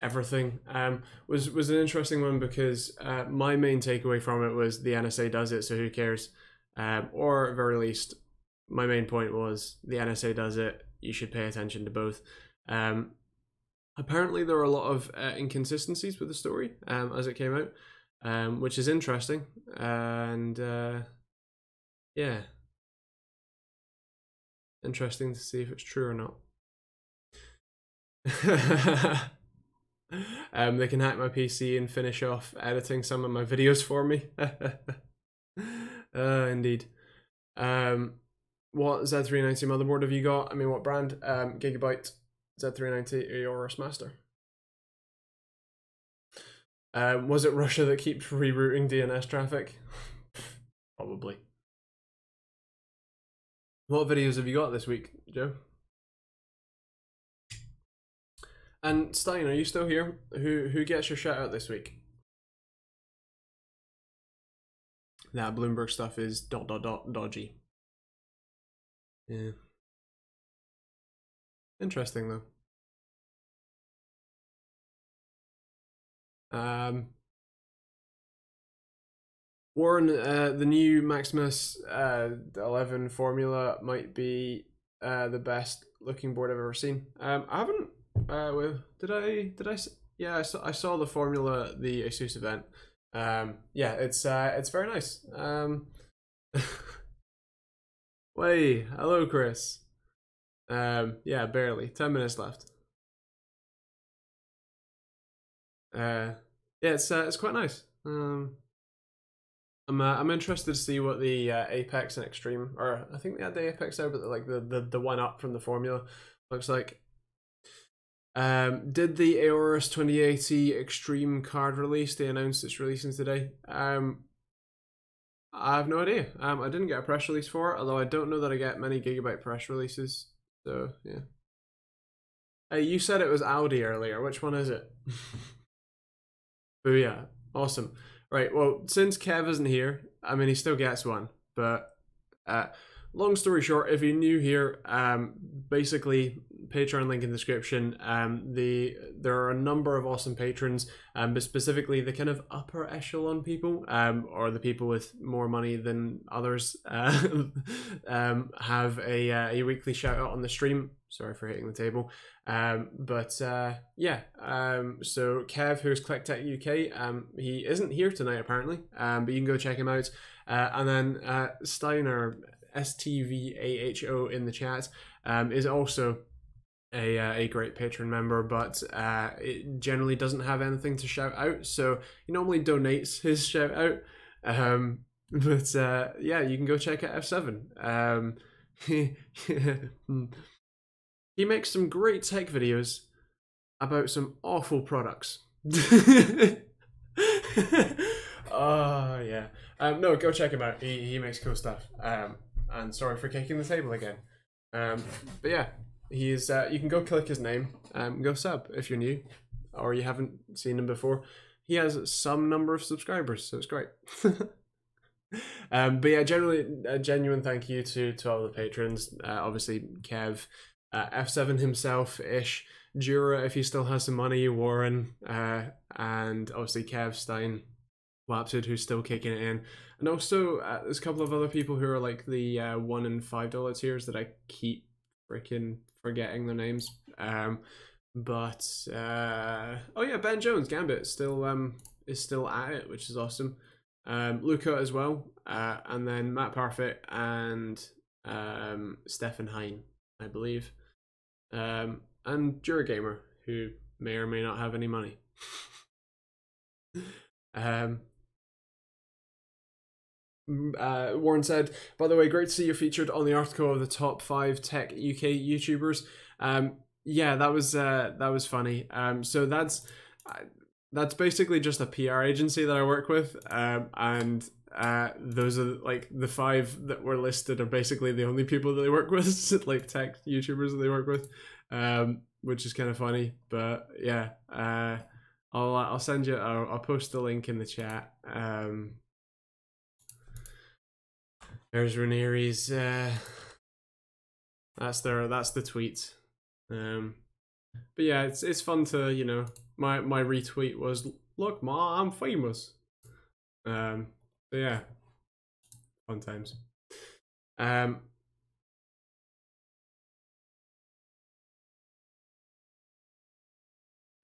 everything was an interesting one because my main takeaway from it was the NSA does it, so who cares? Or at very least, my main point was the NSA does it, you should pay attention to both. Apparently there are a lot of inconsistencies with the story as it came out, which is interesting, and yeah, interesting to see if it's true or not. They can hack my PC and finish off editing some of my videos for me. Indeed. What Z390 motherboard have you got? I mean, what brand? Gigabyte Z390 Aorus Master. Was it Russia that keeps rerouting DNS traffic? Probably. What videos have you got this week, Joe? And Stein, are you still here? Who gets your shout out this week? That Bloomberg stuff is ... dodgy. Yeah. Interesting though. Warren, the new Maximus 11 formula might be the best looking board I've ever seen. I haven't. Did I? Yeah, I saw the formula, the ASUS event. Yeah, it's very nice. Wait, hello, Chris. Yeah, barely. 10 minutes left. Yeah, it's quite nice. I'm interested to see what the Apex and Extreme, or I think they had the Apex there, but like the one up from the formula looks like. Did the Aorus 2080 Extreme card release? They announced it's releasing today. I have no idea. I didn't get a press release for it, although I don't know that I get many Gigabyte press releases. So yeah. Hey, you said it was Audi earlier. Which one is it? Booyah! Awesome. Right. Well, since Kev isn't here, I mean he still gets one, but long story short, if you're new here, basically Patreon link in the description. There are a number of awesome patrons, but specifically the kind of upper echelon people, or the people with more money than others, have a weekly shout out on the stream. Sorry for hitting the table. Yeah. So Kev, who's ClickTech UK, he isn't here tonight apparently, but you can go check him out. And then Steiner, STVAHO in the chat, is also a great Patreon member, but it generally doesn't have anything to shout out, so he normally donates his shout out. But yeah, you can go check out F7. He makes some great tech videos about some awful products. Oh yeah. No, go check him out. He makes cool stuff. And sorry for kicking the table again. But yeah, he's you can go click his name. Go sub if you're new or you haven't seen him before. He has some number of subscribers, so it's great. But yeah, generally a genuine thank you to all the patrons. Obviously Kev, F7 himself ish, Jura if he still has some money, Warren, and obviously Kev Stein, Wapsid who's still kicking it in, and also there's a couple of other people who are like the $1 and $5 tiers that I keep freaking forgetting their names. But oh yeah, Ben Jones Gambit is still at it, which is awesome. Luca as well, and then Matt Parfit and Stefan Hein, I believe, and Jura Gamer, who may or may not have any money. Warren said, by the way, great to see you featured on the article of the top 5 tech UK YouTubers. Yeah, that was funny. So that's basically just a PR agency that I work with, and those are like the 5 that were listed are basically the only people that they work with, like tech YouTubers that they work with, which is kind of funny. But yeah, I'll send you. I'll post the link in the chat. There's Ranieri's. That's the tweet. But yeah, it's fun to, you know, my retweet was, look ma, I'm famous. So yeah, fun times.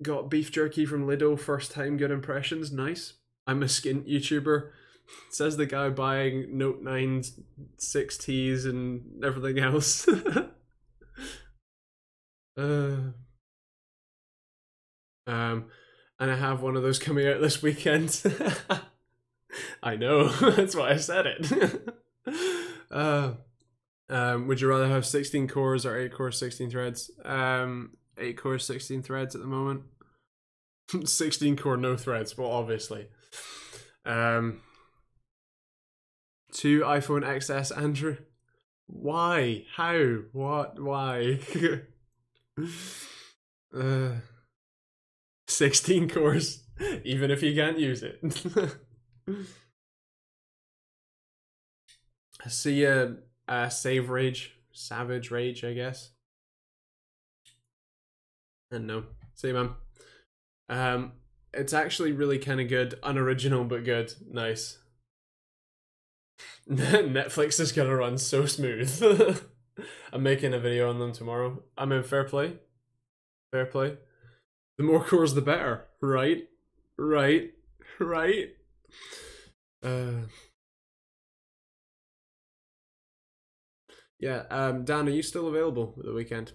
Got beef jerky from Lido, first time, good impressions, nice. I'm a skint YouTuber, says the guy buying Note 9 6Ts and everything else. And I have one of those coming out this weekend. I know, that's why I said it. Would you rather have 16 cores or 8 cores, 16 threads? 8 cores, 16 threads at the moment. 16 core, no threads, well, obviously. 2 iPhone XS, Andrew. Why? How? What? Why? 16 cores, even if you can't use it. I see Savage Rage, I guess. And no, see, man. It's actually really kind of good, unoriginal but good, nice. Netflix is gonna run so smooth. I'm making a video on them tomorrow. I'm in fair play. Fair play. The more cores, the better. Right? Right? Right? Yeah, Dan, are you still available at the weekend?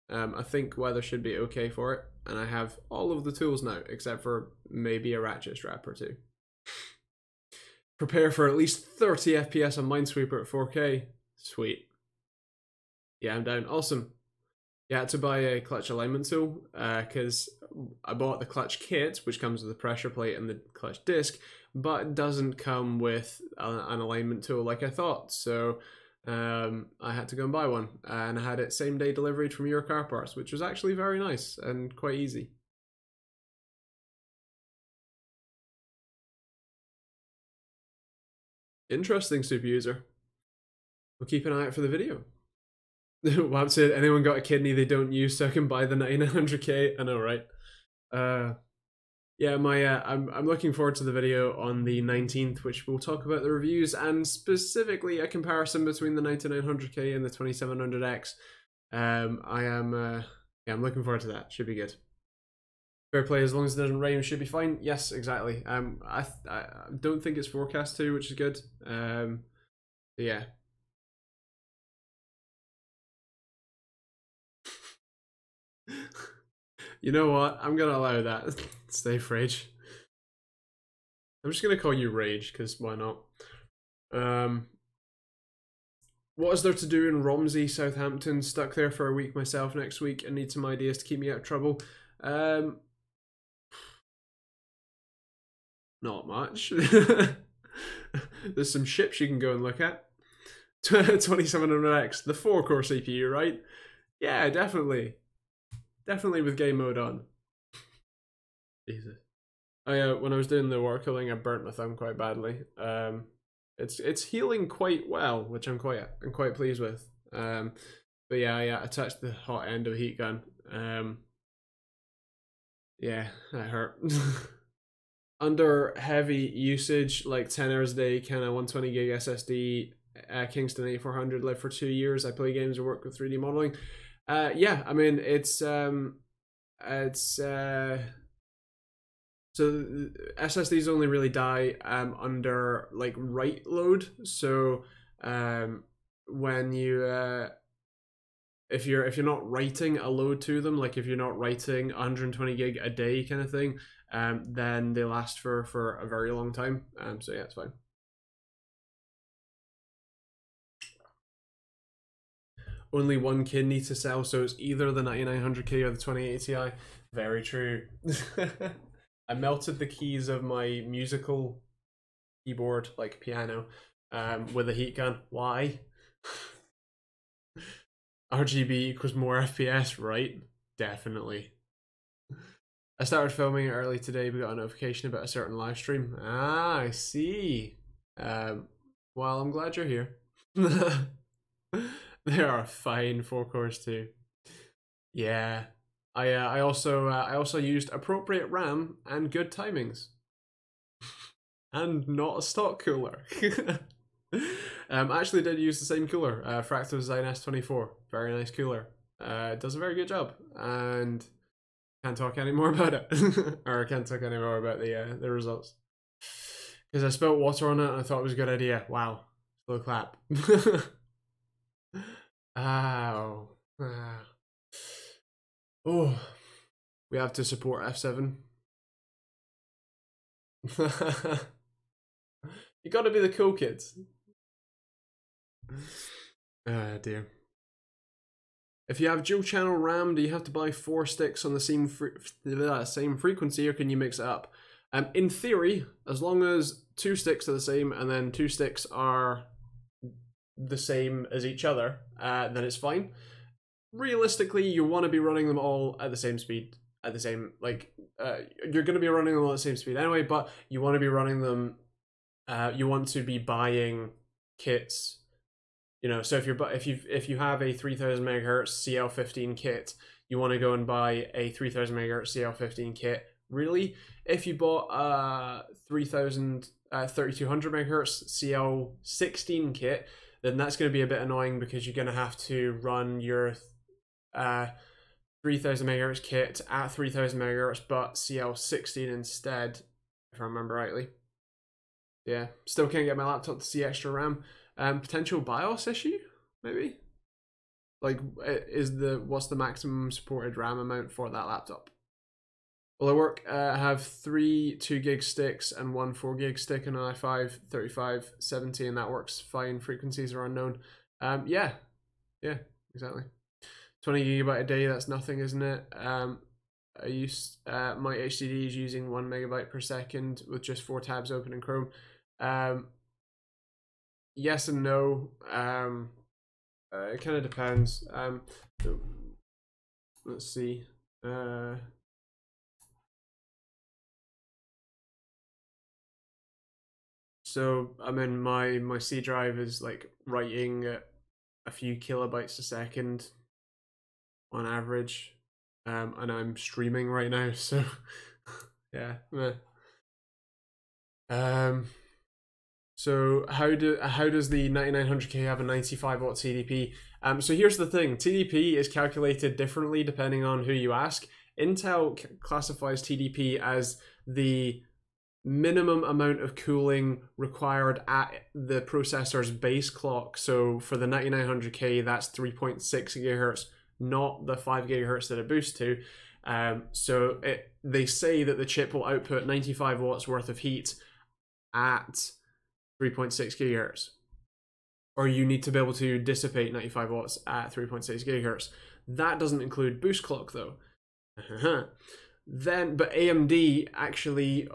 I think weather should be okay for it, and I have all of the tools now, except for maybe a ratchet strap or 2. Prepare for at least 30 FPS on Minesweeper at 4K. Sweet. Yeah, I'm down. Awesome. Yeah, I had to buy a clutch alignment tool because I bought the clutch kit, which comes with the pressure plate and the clutch disc, but doesn't come with an alignment tool like I thought. So I had to go and buy one, and I had it same day delivered from your car parts, which was actually very nice and quite easy. Interesting, super user. We'll keep an eye out for the video. Wab said, anyone got a kidney they don't use so I can buy the 900k? I know, right? Yeah, I'm looking forward to the video on the 19th, which will talk about the reviews and specifically a comparison between the 9900K and the 2700X. I'm looking forward to that. Should be good. Fair play, as long as it doesn't rain, should be fine. Yes, exactly. I don't think it's forecast to, which is good. Yeah. You know what? I'm gonna allow that. Stay Rage. I'm just gonna call you Rage, because why not? What is there to do in Romsey, Southampton? Stuck there for a week myself next week and need some ideas to keep me out of trouble. Not much. There's some ships you can go and look at. 2700X, the 4-core CPU, right? Yeah, definitely. Definitely with game mode on. Jesus. Oh yeah, when I was doing the water cooling, I burnt my thumb quite badly. It's healing quite well, which I'm quite pleased with. But yeah, I touched the hot end of a heat gun. Yeah, that hurt. Under heavy usage, like 10 hours a day, kind of 120 gig SSD, Kingston 8400, lived for 2 years. I play games or work with 3D modeling. Yeah, I mean so SSDs only really die under like write load. So when you if you're not writing a load to them, like if you're not writing 120 gig a day kind of thing, then they last for a very long time. So yeah, it's fine. Only one kidney to sell, so it's either the 9900K or the 2080 Ti. Very true. I melted the keys of my musical keyboard, like piano, with a heat gun. Why? RGB equals more FPS, right? Definitely. I started filming early today, but got a notification about a certain live stream. Ah, I see. Well, I'm glad you're here. They are fine 4-cores too. Yeah. I also used appropriate RAM and good timings. And not a stock cooler. Actually did use the same cooler, Fractal Design S24. Very nice cooler. Does a very good job, and can't talk any more about it. Or I can't talk any more about the results. Because I spilled water on it and I thought it was a good idea. Wow. Slow clap. Ow. Ah. Oh. We have to support F7. You gotta be the cool kids. Dear. If you have dual channel RAM, do you have to buy 4 sticks on the same frequency, or can you mix it up? In theory, as long as 2 sticks are the same and then 2 sticks are the same as each other, then it's fine. Realistically, you want to be running them all at the same speed, at the same, like, you're going to be running them all at the same speed anyway, but you want to be running them, you want to be buying kits. You know, so if you have a 3000 megahertz CL15 kit, you want to go and buy a 3000 megahertz CL15 kit. Really, if you bought a 3200 megahertz CL16 kit, then that's going to be a bit annoying because you're going to have to run your 3000 megahertz kit at 3000 megahertz, but CL16 instead, if I remember rightly. Yeah, still can't get my laptop to see extra RAM. Potential BIOS issue, maybe? Like, what's the maximum supported RAM amount for that laptop? Well, I have 3 2 gig sticks and 1 4 gig stick on an i5 3570, and that works fine. Frequencies are unknown. Yeah, exactly. 20 gigabyte a day, that's nothing, isn't it? I use my HDD is using 1 megabyte per second with just 4 tabs open in Chrome. Yes and no. It kind of depends. Let's see. So I mean, my C drive is like writing a few kilobytes a second on average, and I'm streaming right now, so yeah. So how does the 9900K have a 95 watt TDP? So here's the thing: TDP is calculated differently depending on who you ask. Intel classifies TDP as the minimum amount of cooling required at the processor's base clock. So for the 9900K, that's 3.6 gigahertz, not the 5 gigahertz that it boosts to. So they say that the chip will output 95 watts worth of heat at 3.6 gigahertz. Or you need to be able to dissipate 95 watts at 3.6 gigahertz. That doesn't include boost clock though. But AMD actually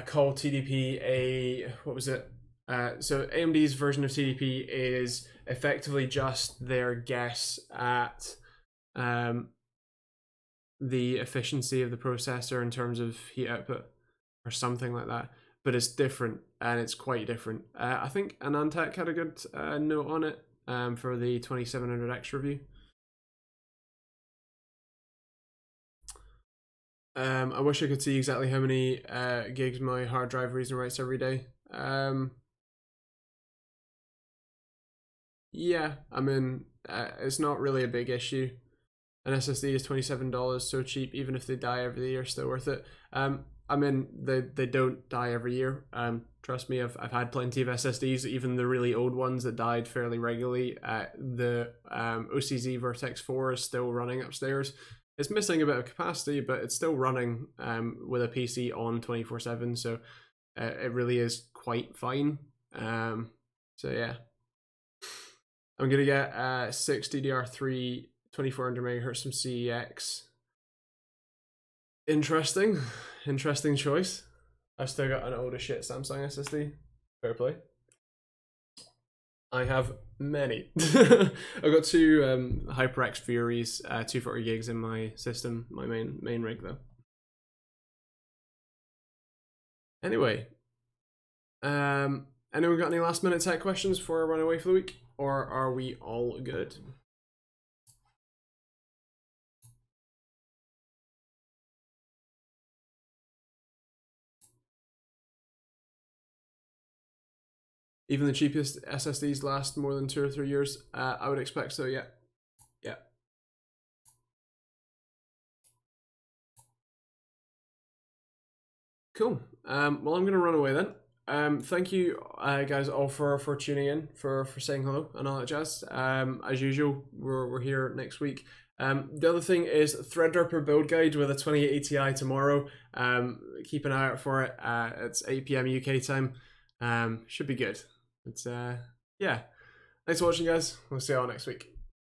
called TDP what was it? So AMD's version of TDP is effectively just their guess at the efficiency of the processor in terms of heat output or something like that. But it's different, and it's quite different. I think Anantech had a good note on it for the 2700X review. I wish I could see exactly how many gigs my hard drive reads and writes every day. Yeah, I mean, it's not really a big issue. An SSD is $27, so cheap. Even if they die every year, still worth it. I mean, they don't die every year. Trust me, I've had plenty of SSDs, even the really old ones that died fairly regularly. The OCZ Vertex 4 is still running upstairs. It's missing a bit of capacity, but it's still running with a PC on 24/7, so it really is quite fine. So yeah, I'm gonna get 6 DDR3 2400 megahertz from CEX. Interesting choice. I've still got an older shit Samsung SSD. Fair play. I have many. I've got two HyperX Furies, 240 gigs in my system, my main rig though. Anyway, anyone got any last minute tech questions before I run away for the week, or are we all good? Even the cheapest SSDs last more than 2 or 3 years. I would expect so, yeah. Yeah. Cool. Well, I'm going to run away then. Thank you guys all for tuning in, for saying hello and all that jazz. As usual, we're here next week. The other thing is Threadripper build guide with a 2080 Ti tomorrow. Keep an eye out for it. It's 8 PM UK time. Should be good. It's yeah. Thanks for watching, guys. We'll see you all next week.